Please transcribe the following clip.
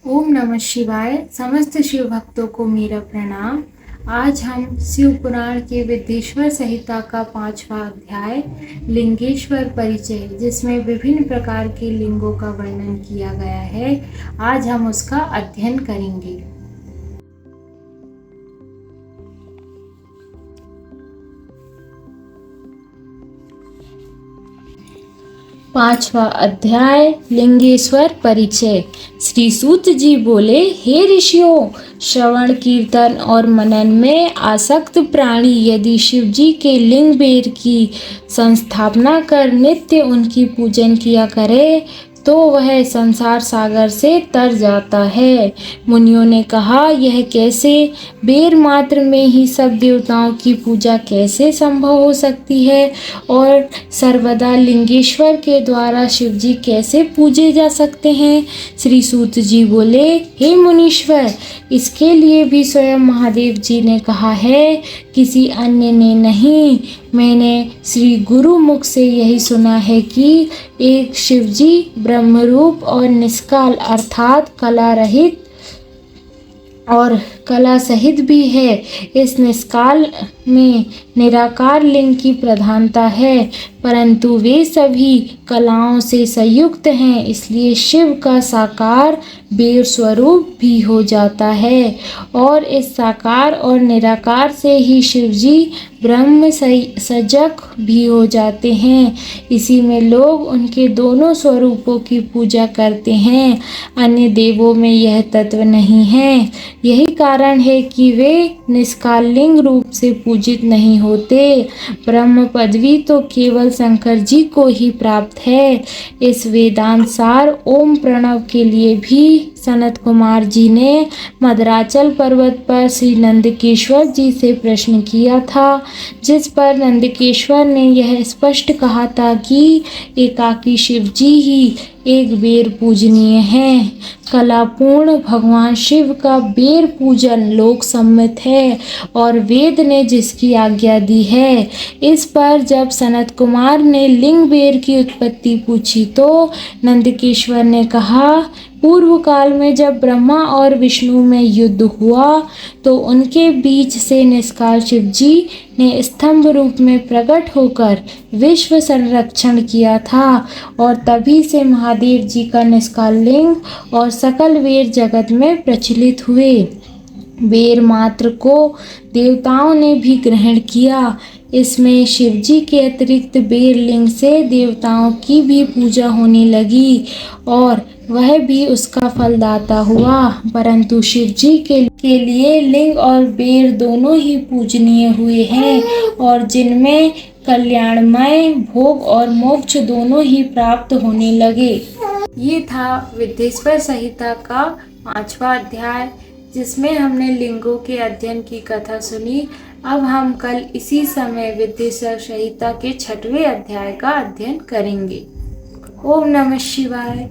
ओम नमः शिवाय। समस्त शिव भक्तों को मेरा प्रणाम। आज हम शिव पुराण के विद्येश्वर संहिता का 5वां अध्याय लिंगेश्वर परिचय, जिसमें विभिन्न प्रकार के लिंगों का वर्णन किया गया है, आज हम उसका अध्ययन करेंगे। पांचवा अध्याय लिंगेश्वर परिचय। श्री सूत जी बोले, हे ऋषियों, श्रवण कीर्तन और मनन में आसक्त प्राणी यदि शिव जी के लिंग बेर की संस्थापना कर नित्य उनकी पूजन किया करे तो वह संसार सागर से तर जाता है। मुनियों ने कहा, यह कैसे? बेर मात्र में ही सब देवताओं की पूजा कैसे संभव हो सकती है और सर्वदा लिंगेश्वर के द्वारा शिव जी कैसे पूजे जा सकते हैं? श्री सूत जी बोले, हे मुनीश्वर, इसके लिए भी स्वयं महादेव जी ने कहा है, किसी अन्य ने नहीं। मैंने श्री गुरु मुख से यही सुना है कि एक शिव जी ब्रह्मरूप और निष्काल अर्थात कला रहित और कला सहित भी है। इस निष्काल में निराकार लिंग की प्रधानता है, परंतु वे सभी कलाओं से संयुक्त हैं, इसलिए शिव का साकार बेर स्वरूप भी हो जाता है और इस साकार और निराकार से ही शिव जी ब्रह्म सजग भी हो जाते हैं। इसी में लोग उनके दोनों स्वरूपों की पूजा करते हैं, अन्य देवों में यह तत्व नहीं है। यही कारण है कि वे निष्काल लिंग रूप से पूजित नहीं होते। ब्रह्म पदवी तो केवल शंकर जी को ही प्राप्त है। इस वेदांत सार ओम प्रणव के लिए भी सनत कुमार जी ने मद्राचल पर्वत पर श्री नंदकेश्वर जी से प्रश्न किया था, जिस पर नंदकेश्वर ने यह स्पष्ट कहा था कि एकाकी शिव जी ही एक बेर पूजनीय है। कलापूर्ण भगवान शिव का बेर पूजन लोक सम्मत है और वेद ने जिसकी आज्ञा दी है। इस पर जब सनत कुमार ने लिंग बेर की उत्पत्ति पूछी तो नंदकेश्वर ने कहा, पूर्व काल में जब ब्रह्मा और विष्णु में युद्ध हुआ तो उनके बीच से निष्काल शिव जी ने स्तंभ रूप में प्रकट होकर विश्व संरक्षण किया था और तभी से महादेव जी का निष्काल लिंग और सकल वेर जगत में प्रचलित हुए। बेर मात्र को देवताओं ने भी ग्रहण किया। इसमें शिव जी के अतिरिक्त बेर लिंग से देवताओं की भी पूजा होने लगी और वह भी उसका फलदाता हुआ, परंतु शिव जी के लिए लिंग और बेर दोनों ही पूजनीय हुए हैं और जिनमें कल्याणमय भोग और मोक्ष दोनों ही प्राप्त होने लगे। ये था विद्येश्वर संहिता का 5वां अध्याय, जिसमें हमने लिंगों के अध्ययन की कथा सुनी। अब हम कल इसी समय विद्येश्वर संहिता के 6वें अध्याय का अध्ययन करेंगे। ओम नमः शिवाय।